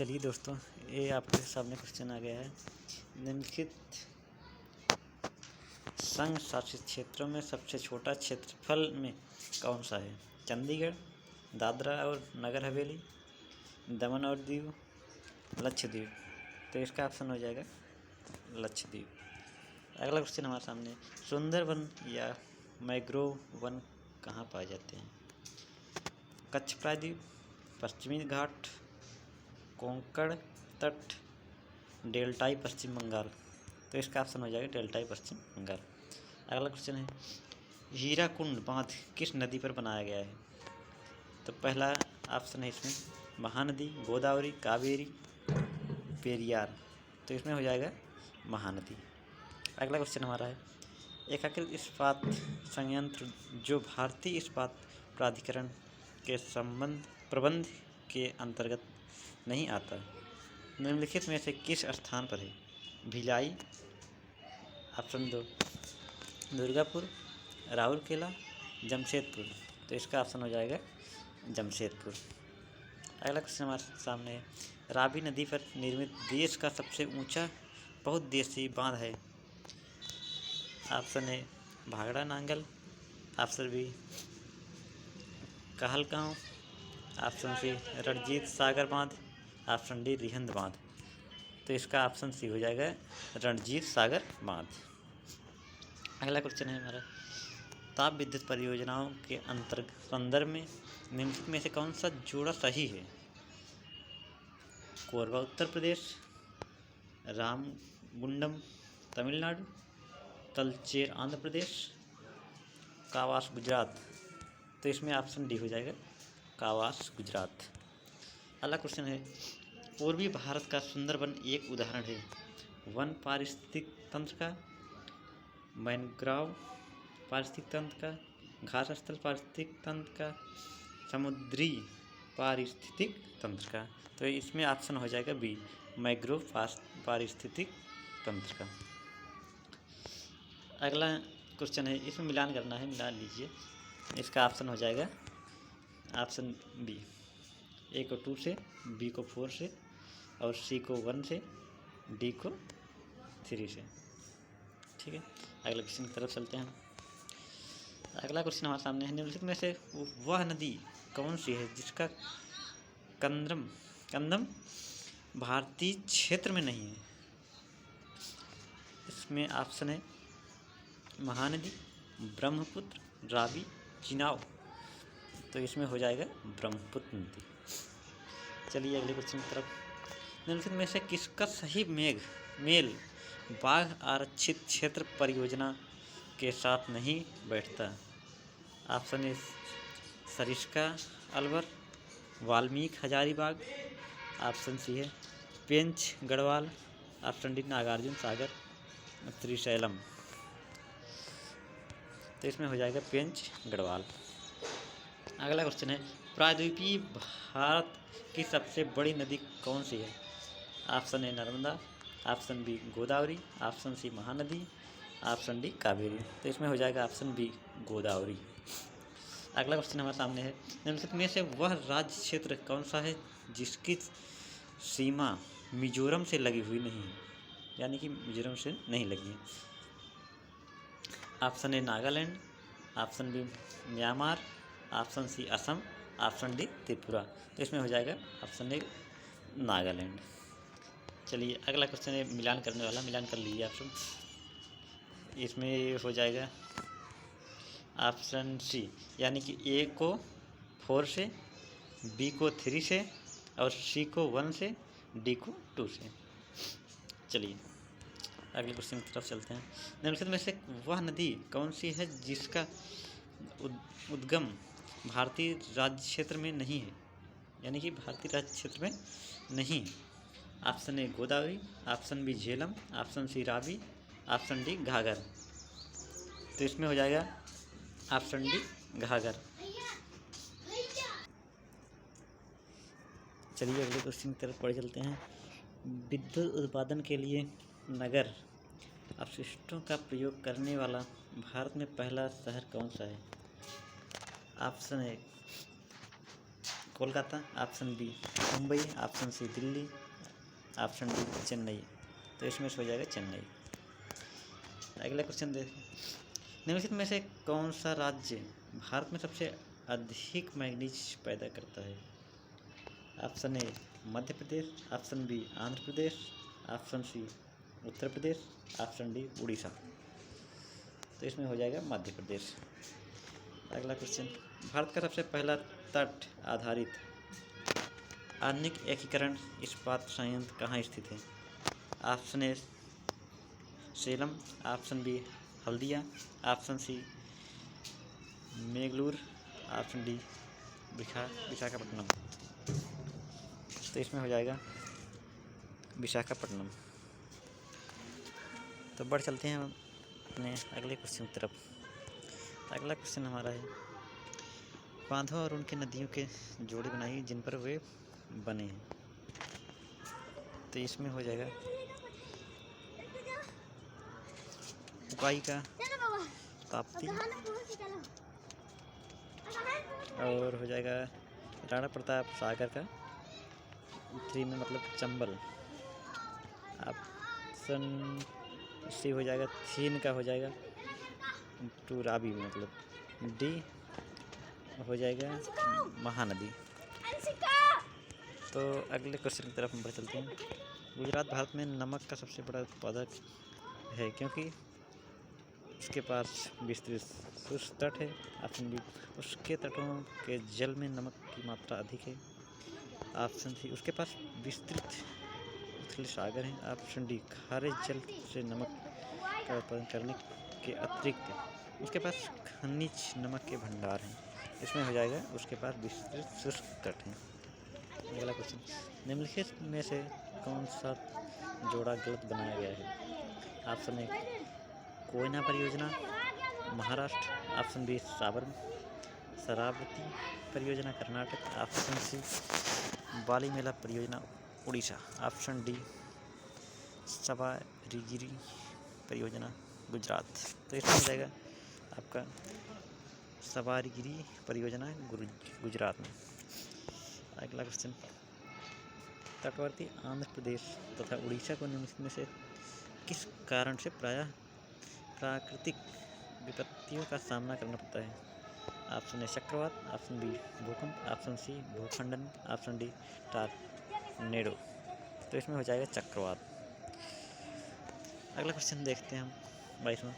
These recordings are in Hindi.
चलिए दोस्तों, ये आपके सामने क्वेश्चन आ गया है। निम्नलिखित संघ शासित क्षेत्रों में सबसे छोटा क्षेत्रफल में कौन सा है? चंडीगढ़, दादरा और नगर हवेली, दमन और दीव, लक्षद्वीप। तो इसका ऑप्शन हो जाएगा लक्षद्वीप। अगला क्वेश्चन हमारे सामने, सुंदरवन या मैंग्रोव वन कहाँ पाए जाते हैं? कच्छ प्रायद्वीप, पश्चिमी घाट, कोंकण तट, डेल्टाई पश्चिम बंगाल। तो इसका ऑप्शन हो जाएगा डेल्टाई पश्चिम बंगाल। अगला क्वेश्चन है, हीराकुंड बांध किस नदी पर बनाया गया है? तो पहला ऑप्शन है इसमें महानदी, गोदावरी, कावेरी, पेरियार। तो इसमें हो जाएगा महानदी। अगला क्वेश्चन हमारा है, एकीकृत इस्पात संयंत्र जो भारतीय इस्पात प्राधिकरण के प्रबंध के अंतर्गत नहीं आता, निम्नलिखित में से किस स्थान पर है? भिलाई, ऑप्शन 2 दुर्गापुर, राउरकेला, जमशेदपुर। तो इसका ऑप्शन हो जाएगा जमशेदपुर। अगला क्वेश्चन हमारे सामने है, रावी नदी पर निर्मित देश का सबसे ऊंचा बहुउद्देशीय बांध है? Option A Bhakra Nangal, option B Kahalgaon, option C Ranjit Sagar बांध, ऑप्शन डी रिहंद बांध। तो इसका ऑप्शन सी हो जाएगा रणजीत सागर बांध। अगला क्वेश्चन है हमारा, ताप विद्युत परियोजनाओं के संदर्भ में निम्नलिखित में से कौन सा जोड़ा सही है? कोरबा उत्तर प्रदेश, रामगुंडम तमिलनाडु, तलचेर आंध्र प्रदेश, कावास गुजरात। तो इसमें ऑप्शन डी हो जाएगा कावास गुजरात। अगला क्वेश्चन है, पूर्वी भारत का सुंदरवन एक उदाहरण है। वन पारिस्थितिक तंत्र का, मैनग्रोव पारिस्थितिक तंत्र का, घास स्थल पारिस्थितिक तंत्र का, समुद्री पारिस्थितिक तंत्र का। तो इसमें ऑप्शन हो जाएगा बी मैंग्रोव पारिस्थितिक तंत्र का। अगला क्वेश्चन है, इसमें मिलान करना है, मिला लीजिए। इसका ऑप्शन हो जाएगा ऑप्शन बी, ए को 2 से, बी को 4 से और सी को 1 से, डी को 3 से। ठीक है, अगले क्वेश्चन की तरफ चलते हैं। अगला क्वेश्चन हमारे सामने है, निम्नलिखित में से वह नदी कौन सी है जिसका कंदम भारतीय क्षेत्र में नहीं है? इसमें ऑप्शन है महानदी, ब्रह्मपुत्र, रावी, चिनाब। तो इसमें हो जाएगा ब्रह्मपुत्र नदी। चलिए अगले क्वेश्चन की तरफ, निम्नलिखित में से किसका सही मेल बाघ आरक्षित क्षेत्र परियोजना के साथ नहीं बैठता? Option A Sariska Alwar, Valmiki Hazaribagh, option C है पेंच गढ़वाल, ऑप्शन डी नागार्जुन सागर त्रिशैलम। तो इसमें हो जाएगा पेंच गढ़वाल। अगला क्वेश्चन है, प्रायद्वीपीय भारत की सबसे बड़ी नदी कौन सी है? Option A Narmada, option B Godavari, option C Mahanadi, option D Kaveri. तो इसमें हो जाएगा ऑप्शन बी गोदावरी। अगला क्वेश्चन हमारे सामने है, निम्नलिखित में से वह राज्य क्षेत्र कौन सा है जिसकी सीमा मिजोरम से लगी हुई नहीं है? यानी कि मिजोरम से नहीं लगी है। Option A Nagaland, option B Myanmar, option C Assam, option D Tripura. तो इसमें हो जाएगा ऑप्शन ए नागालैंड। चलिए अगला क्वेश्चन है मिलान करने वाला, मिलान कर लीजिए आप सब। इसमें हो जाएगा ऑप्शन सी, यानी कि ए को 4 से, बी को 3 से और सी को 1 से, डी को 2 से। चलिए अगले क्वेश्चन की तरफ चलते हैं। निम्नलिखित में से वह नदी कौन सी है जिसका उद्गम भारतीय राज्य क्षेत्र में नहीं है? यानी कि भारतीय राज्य क्षेत्र में नहीं। Option A Godavari, option B Jhelum, option C Ravi, option D Ghaghar. तो इसमें हो जाएगा ऑप्शन डी घाघर। चलिए अगले क्वेश्चन की तरफ बढ़ चलते हैं। विद्युत उत्पादन के लिए नगर अपशिष्टों का प्रयोग करने वाला भारत में पहला शहर कौन सा है? Option A Kolkata, option B Mumbai, option C Delhi, option D Chennai. तो इसमें से हो जाएगा चेन्नई। अगला क्वेश्चन देखिए, निम्नलिखित में से कौन सा राज्य भारत में सबसे अधिक मैग्नीज पैदा करता है? Option A Madhya Pradesh, option B Andhra Pradesh, option C Uttar Pradesh, option D Orissa. तो इसमें हो जाएगा मध्य प्रदेश। अगला क्वेश्चन, भारत का सबसे पहला तट आधारित आणविक एकीकरण इस्पात संयंत्र कहाँ स्थित है? Option A Salem, option B Haldia, option C Mangaluru, option D Visakhapatnam. तो इसमें हो जाएगा विशाखापट्टनम। तो बढ़ चलते हैं अपने अगले क्वेश्चन की तरफ। अगला क्वेश्चन हमारा है, बांधों और उनकी नदियों के जोड़ी बनाई जिन पर वे बने हैं। तो इसमें हो जाएगा उकाई का ताप्ती, और हो जाएगा राणा प्रताप सागर का 3 में मतलब चंबल। ऑप्शन सी हो जाएगा 3 का हो जाएगा 2 रावी मतलब डी हो जाएगा महानदी। तो अगले क्वेश्चन की तरफ हम बढ़ चलते हैं। गुजरात भारत में नमक का सबसे बड़ा उत्पादक है क्योंकि उसके पास विस्तृत शुष्क तट है। ऑप्शन बी उसके तटों के जल में नमक की मात्रा अधिक है। ऑप्शन सी उसके पास विस्तृत उथले सागर हैं। ऑप्शन डी खारे जल से नमक का उत्पादन करने के अतिरिक्त उसके पास खनिज नमक के भंडार हैं। इसमें हो जाएगा उसके पास विस्तृत शुष्क तट हैं। अगला क्वेश्चन, निम्नलिखित में से कौन सा जोड़ा गलत बनाया गया है? ऑप्शन ए कोयना परियोजना महाराष्ट्र, ऑप्शन बी शरावती परियोजना कर्नाटक, ऑप्शन सी बालीमेला परियोजना उड़ीसा, ऑप्शन डी सवारीगिरी परियोजना गुजरात। तो इसमें हो जाएगा आपका सवारीगिरी परियोजना गुजरात में। अगला क्वेश्चन, तटवर्ती आंध्र प्रदेश तथा उड़ीसा को निम्नलिखित में से किस कारण से प्रायः प्राकृतिक विपत्तियों का सामना करना पड़ता है? ऑप्शन ए चक्रवात, ऑप्शन बी भूकंप, ऑप्शन सी भूखंडन, ऑप्शन डी टॉर्नेडो। तो इसमें हो जाएगा चक्रवात। अगला क्वेश्चन देखते हैं हम 22वां,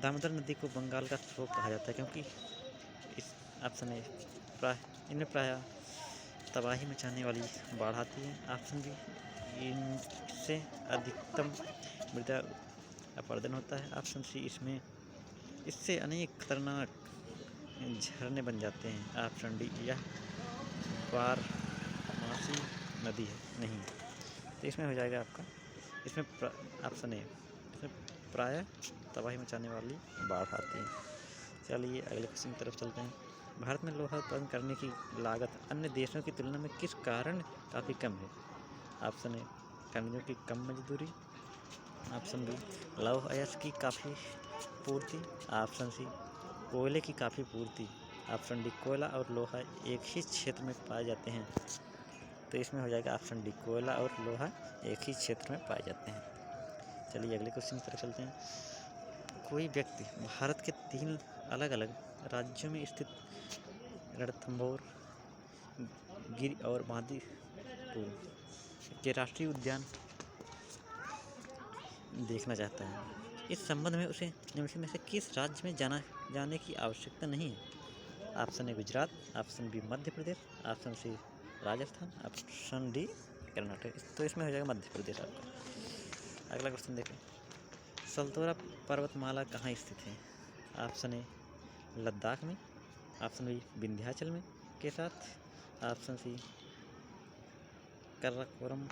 दामोदर नदी को बंगाल का स्रोत कहा जाता है क्योंकि इस ऑप्शन ए इनमें प्रायः तबाही मचाने वाली बाढ़ आती है। ऑप्शन बी इनसे अधिकतम मृदा अपरदन होता है। ऑप्शन सी इससे अनेक खतरनाक झरने बन जाते हैं। ऑप्शन डी यह बारहमासी नदी है नहीं। तो इसमें हो जाएगा आपका इसमें ऑप्शन ए इसमें प्रायः तबाही मचाने वाली बाढ़ आती है। चलिए अगले क्वेश्चन की तरफ चलते हैं। भारत में लोहा उत्पादन करने की लागत अन्य देशों की तुलना में किस कारण काफ़ी कम है? ऑप्शन ए खनिजों की कम मजदूरी, ऑप्शन बी लौह अयस्क की काफ़ी पूर्ति, ऑप्शन सी कोयले की काफ़ी पूर्ति, ऑप्शन डी कोयला और लोहा एक ही क्षेत्र में पाए जाते हैं। तो इसमें हो जाएगा ऑप्शन डी कोयला और लोहा एक ही क्षेत्र में पाए जाते हैं। चलिए अगले क्वेश्चन की तरफ चलते हैं। कोई व्यक्ति भारत के 3 अलग अलग राज्यों में स्थित रणथंभौर, गिर और बांदीपुर के राष्ट्रीय उद्यान देखना चाहता है। इस संबंध में उसे निम्नलिखित में से किस राज्य में जाने की आवश्यकता नहीं है? Option A Gujarat, option B Madhya Pradesh, option C Rajasthan, option D Karnataka. तो इसमें हो जाएगा मध्य प्रदेश आपका। अगला क्वेश्चन देखें, सल्तोरा पर्वतमाला कहाँ स्थित है? ऑप्शन ए लद्दाख में, ऑप्शन बी विंध्याचल में के साथ, ऑप्शन सी कराकोरम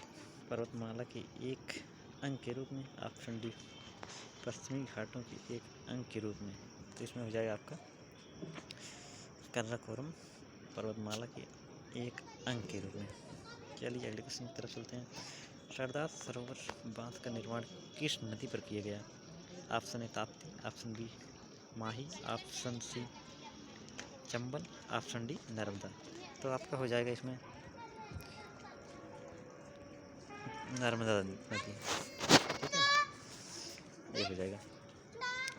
पर्वतमाला के एक अंग के रूप में, ऑप्शन डी पश्चिमी घाटों के एक अंग के रूप में। तो इसमें हो जाएगा आपका कराकोरम पर्वतमाला के एक अंग के रूप में। चलिए अगले क्वेश्चन की तरफ चलते हैं। सरदार सरोवर बांध का निर्माण किस नदी पर किया गया? Option A Tapti, option B Mahi, option C Chambal, option D Narmada. तो आपका हो जाएगा इसमें नर्मदा नदी, ठीक है, ये हो जाएगा।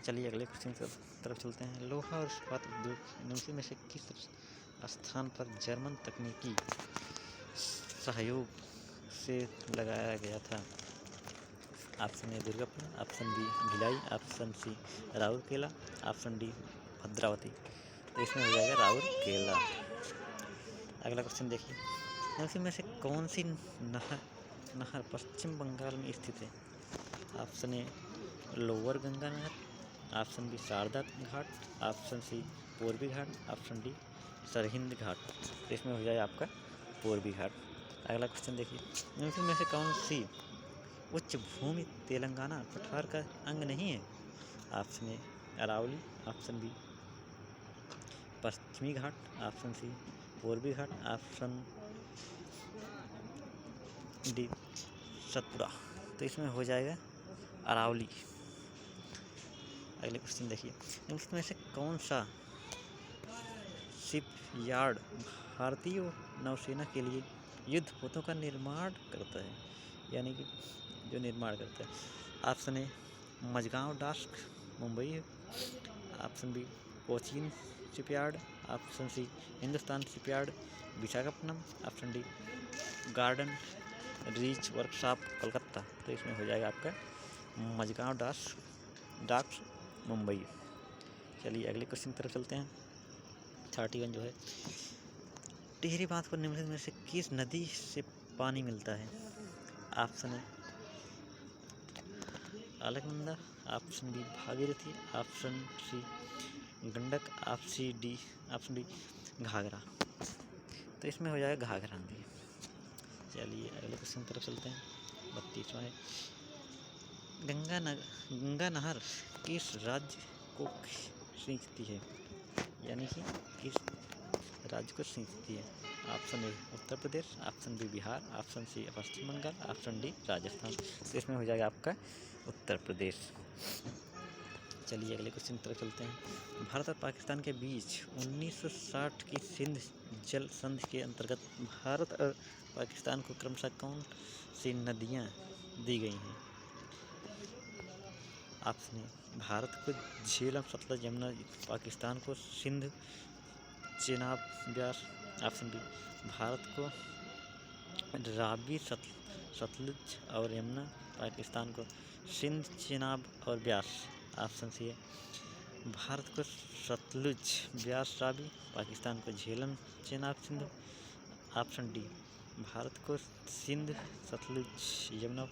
चलिए अगले क्वेश्चन की तरफ चलते हैं। लोहा और इस्पात उद्योग निम्न में से किस स्थान पर जर्मन तकनीकी सहयोग से लगाया गया था? Option A Durgapur, option B Bhilai, option C Rourkela, option D Bhadravati. तो इसमें हो जाएगा राउरकेला। अगला क्वेश्चन देखिए, निम्न में से कौन सी नहर पश्चिम बंगाल में स्थित है? ऑप्शन ए लोअर गंगा नहर, ऑप्शन बी शारदा घाट, ऑप्शन सी पूर्वी घाट, ऑप्शन डी सरहिंद घाट। तो इसमें हो जाएगा आपका पूर्वी घाट। अगला क्वेश्चन देखिए, निम्न में से कौन सी उच्च भूमि तेलंगाना पठार का अंग नहीं है? Option A Aravali, option B Pashchimi Ghat, option C पूर्वी घाट, ऑप्शन डी सतपुरा। तो इसमें हो जाएगा अरावली। अगले क्वेश्चन देखिए, इसमें से कौन सा शिप यार्ड भारतीय नौसेना के लिए युद्धपोतों का निर्माण करता है, यानी कि जो निर्माण करता है? ऑप्शन ए मझगांव डाक मुंबई है, option B Cochin Shipyard, option C Hindustan Shipyard Visakhapatnam, option D Garden Reach Workshop Kolkata. तो इसमें हो जाएगा आपका मझगांव डाक मुंबई। चलिए अगले क्वेश्चन की तरफ चलते हैं। 31 जो है, टिहरी बांध को निम्नलिखित में से किस नदी से पानी मिलता है? Option A Alaknanda, option B Bhagirathi, option C Gandak, option D Ghaghara. तो इसमें हो जाएगा घाघरा नदी। चलिए अगले क्वेश्चन की तरफ चलते हैं। 32वां है, गंगा नहर किस राज्य को सींचती है, यानी कि किस राज्य को सींचती है? Option A Uttar Pradesh, option B Bihar, option C Paschim Bengal, option D Rajasthan. तो इसमें हो जाएगा आपका उत्तर प्रदेश। चलिए अगले क्वेश्चन की तरफ चलते हैं। भारत और पाकिस्तान के बीच 1960 की सिंध जल संधि के अंतर्गत भारत और पाकिस्तान को क्रमशः कौन सी नदियाँ दी गई हैं? ऑप्शन ए भारत को झेलम सतलज यमुना, पाकिस्तान को सिंध चेनाब ब्यास, ऑप्शन बी भारत को रावी सतलुज और यमुना, पाकिस्तान को सिंध चेनाब और ब्यास, ऑप्शन सी है भारत को सतलुज ब्यास रावी, पाकिस्तान को झेलम चेनाब सिंधु, ऑप्शन डी भारत को सिंध सतलुज यमुना,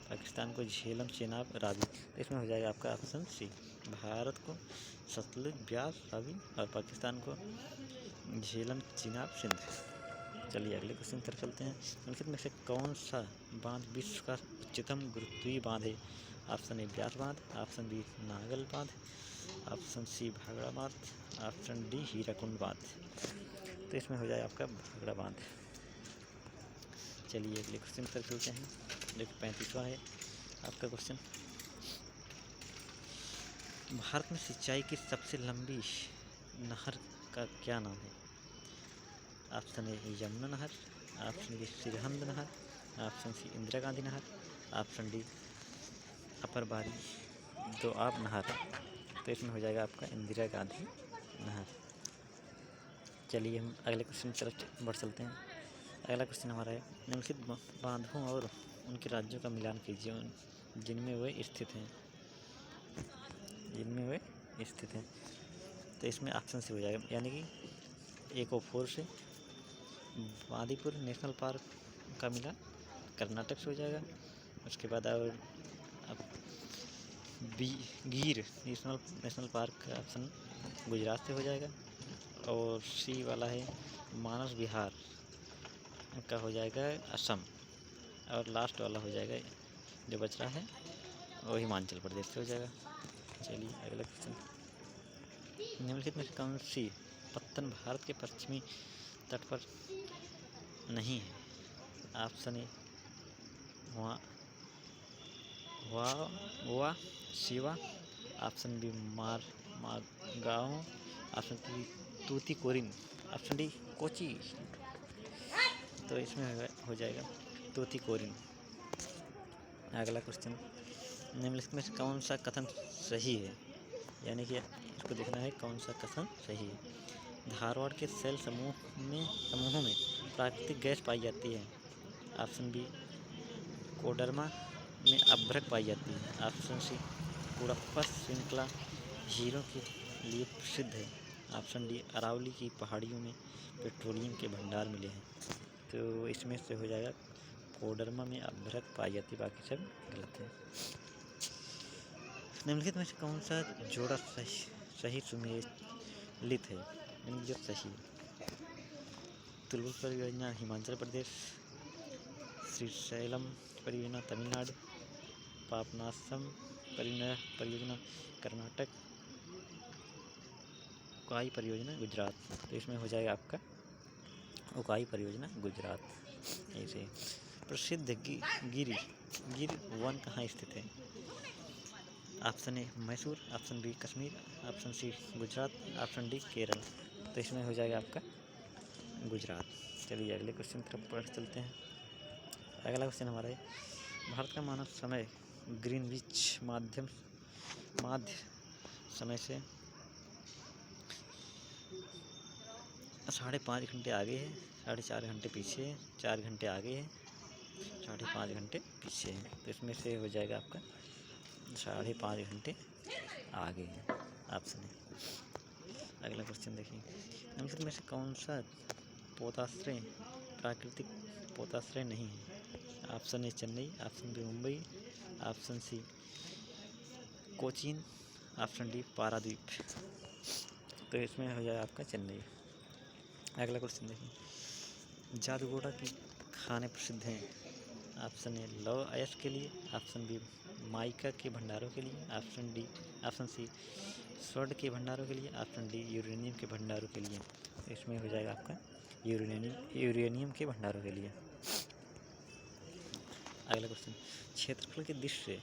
पाकिस्तान को झेलम चेनाब रावी। तो इसमें हो जाएगा आपका ऑप्शन सी भारत को सतलुज ब्यास रावी और पाकिस्तान को झेलम चेनाब सिंध। चलिए अगले क्वेश्चन की तरफ चलते हैं। निम्नलिखित में से कौन सा बांध विश्व का उच्चतम गुरुत्वीय बांध है? ऑप्शन ए ब्यास बांध, ऑप्शन बी नागल बांध, ऑप्शन सी भाखड़ा बांध, ऑप्शन डी हीराकुंड बांध। तो इसमें हो जाए आपका भाखड़ा बांध। चलिए अगले क्वेश्चन की तरफ चलते हैं। देखिए 35वां है आपका क्वेश्चन, भारत में सिंचाई की सबसे लंबी नहर का क्या नाम है? ऑप्शन ए यमुना नहर, ऑप्शन बी सिरहिंद नहर, ऑप्शन सी इंदिरा गांधी नहर, ऑप्शन डी अपर बारी दोआब नहर। तो इसमें हो जाएगा आपका इंदिरा गांधी नहर। चलिए हम अगले क्वेश्चन की तरफ बढ़ चलते हैं। अगला क्वेश्चन हमारा है, निम्नलिखित बांधों और उनके राज्यों का मिलान कीजिए जिनमें वे स्थित हैं। तो इसमें ऑप्शन सी हो जाएगा, यानी कि ECO4 से बांदीपुर नेशनल पार्क का मिलान कर्नाटक से हो जाएगा। उसके बाद और गिर नेशनल पार्क का ऑप्शन गुजरात से हो जाएगा। और सी वाला है मानस बिहार का हो जाएगा असम। और लास्ट वाला हो जाएगा जो बच रहा है वो हिमाचल प्रदेश से हो जाएगा। चलिए अगला क्वेश्चन, निम्नलिखित में से कौन सी पत्तन भारत के पश्चिमी तट पर नहीं है? Option A Nhava Sheva, option B Margao, option B Tuticorin, option D Kochi. तो इसमें हो जाएगा तूतीकोरिन। अगला क्वेश्चन, निम्नलिखित में से कौन सा कथन सही है, यानी कि इसको देखना है कौन सा कथन सही है। धारवाड़ के सेल समूहों में प्राकृतिक गैस पाई जाती है। ऑप्शन बी, कोडरमा में अभ्रक पाई जाती है। ऑप्शन सी, कुड़प्पा श्रृंखला हीरों के लिए प्रसिद्ध है। ऑप्शन डी, अरावली की पहाड़ियों में पेट्रोलियम के भंडार मिले हैं। तो इसमें से हो जाएगा कोडरमा में अभ्रक पाई जाती है, बाकी सब गलत है। निम्नलिखित में से कौन सा जोड़ा सही सुमेलित है, यानी जो सही है। तुलुल परियोजना हिमाचल प्रदेश, श्रीशैलम परियोजना तमिलनाडु, पापनासम परियोजना कर्नाटक, उकाई परियोजना गुजरात। तो इसमें हो जाएगा आपका उकाई परियोजना गुजरात। ऐसे प्रसिद्ध गिर वन कहाँ स्थित है। Option A Mysore, option B Kashmir, option C Gujarat, option D Kerala. तो इसमें हो जाएगा आपका गुजरात। चलिए अगले क्वेश्चन की तरफ पढ़ चलते हैं। अगला क्वेश्चन हमारा है, भारत का मानक समय ग्रीनविच माध्य समय से 5.5 घंटे आगे है, 4.5 घंटे पीछे है, 4 घंटे आगे है, 5.5 घंटे पीछे है। तो इसमें से हो जाएगा आपका 5.5 घंटे आगे है, ऑप्शन है। अगला क्वेश्चन देखिए, निम्नलिखित में से कौन सा पोताश्रय प्राकृतिक पोताश्रय नहीं है। Option A Chennai, option B Mumbai, option C Cochin, option D Paradip. तो इसमें हो जाएगा आपका चेन्नई। अगला क्वेश्चन देखिए, जादूगोड़ा की खाने प्रसिद्ध हैं। ऑप्शन ए लव अयश के लिए, ऑप्शन बी माइका के भंडारों के लिए, ऑप्शन सी स्वर्ण के भंडारों के लिए, ऑप्शन डी यूरेनियम के भंडारों के लिए। इसमें हो जाएगा आपका यूरेनियम के भंडारों के लिए। अगला क्वेश्चन, क्षेत्रफल की दृष्टि से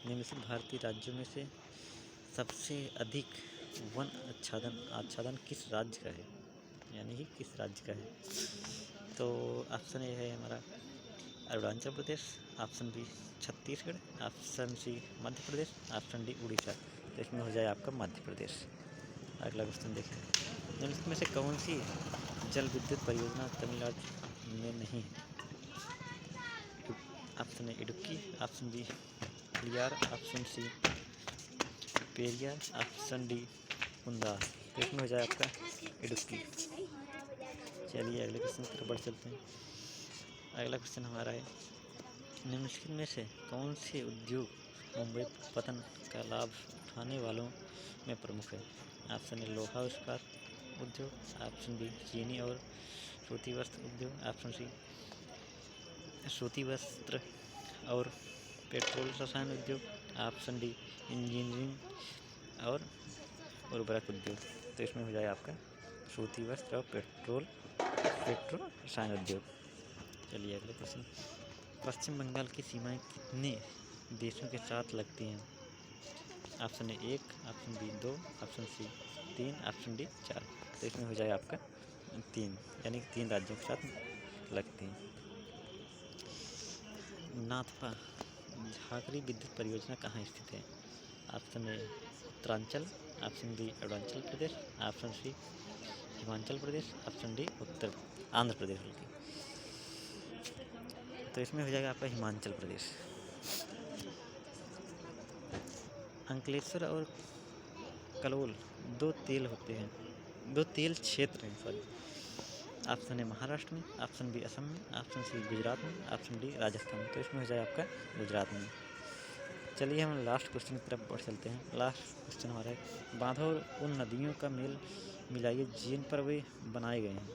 निम्नलिखित भारतीय राज्यों में से सबसे अधिक वन आच्छादन किस राज्य का है, यानी कि किस राज्य का है। तो ऑप्शन ए है हमारा Arunachal Pradesh, option B Chhattisgarh, option C Madhya Pradesh, option D Orissa. तो इसमें हो जाए आपका मध्य प्रदेश। अगला क्वेश्चन देखें, निम्नलिखित में से कौन सी जल विद्युत परियोजना तमिलनाडु में नहीं है। Option A Idukki, option B Liyar, option C Periyar, option D Kundar. तो इसमें हो जाए आपका इडुक्की। चलिए अगले क्वेश्चन की तरफ बढ़ चलते हैं। अगला क्वेश्चन हमारा है, निम्नलिखित में से कौन से उद्योग मुंबई पतन का लाभ उठाने वालों में प्रमुख है। ऑप्शन ए लोहा इस्पात उद्योग, ऑप्शन बी चीनी और सूती वस्त्र उद्योग, ऑप्शन सी सूती वस्त्र और पेट्रोल रसायन उद्योग, ऑप्शन डी इंजीनियरिंग और उर्वरक उद्योग। तो इसमें हो जाए आपका सूती वस्त्र और पेट्रोल रसायन उद्योग। चलिए अगले क्वेश्चन, पश्चिम बंगाल की सीमाएं कितने देशों के साथ लगती हैं। Option A 1, option B 2, option C 3, option D 4। तो इसमें हो जाए आपका 3, यानी कि 3 राज्यों के साथ लगती हैं। नाथपा झाकरी विद्युत परियोजना कहाँ स्थित है। Option A Uttaranchal, option B Arunachal Pradesh, option C Himachal Pradesh, option D Andhra Pradesh. तो इसमें हो जाएगा आपका हिमाचल प्रदेश। अंकलेश्वर और कलोल दो तेल क्षेत्र हैं सॉरी। ऑप्शन ए महाराष्ट्र में, ऑप्शन बी असम में, ऑप्शन सी गुजरात में, ऑप्शन डी राजस्थान में। तो इसमें हो जाए आपका गुजरात में। चलिए हम लास्ट क्वेश्चन की तरफ बढ़ चलते हैं। लास्ट क्वेश्चन हमारा है, बांधों और उन नदियों का मेल मिलाइए जिन पर वे बनाए गए हैं,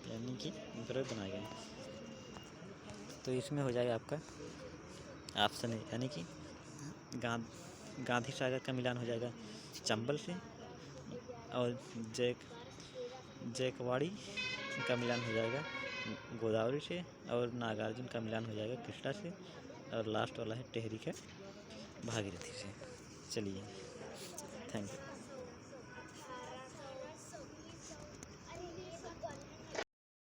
यानी कि इन पर बनाए गए हैं। तो इसमें हो जाएगा आपका ऑप्शन ए, यानी कि गांधी सागर का मिलान हो जाएगा चंबल से, और जैकवाड़ी का मिलान हो जाएगा गोदावरी से, और नागार्जुन का मिलान हो जाएगा कृष्णा से, और लास्ट वाला है टेहरी का भागीरथी से। चलिए थैंक यू।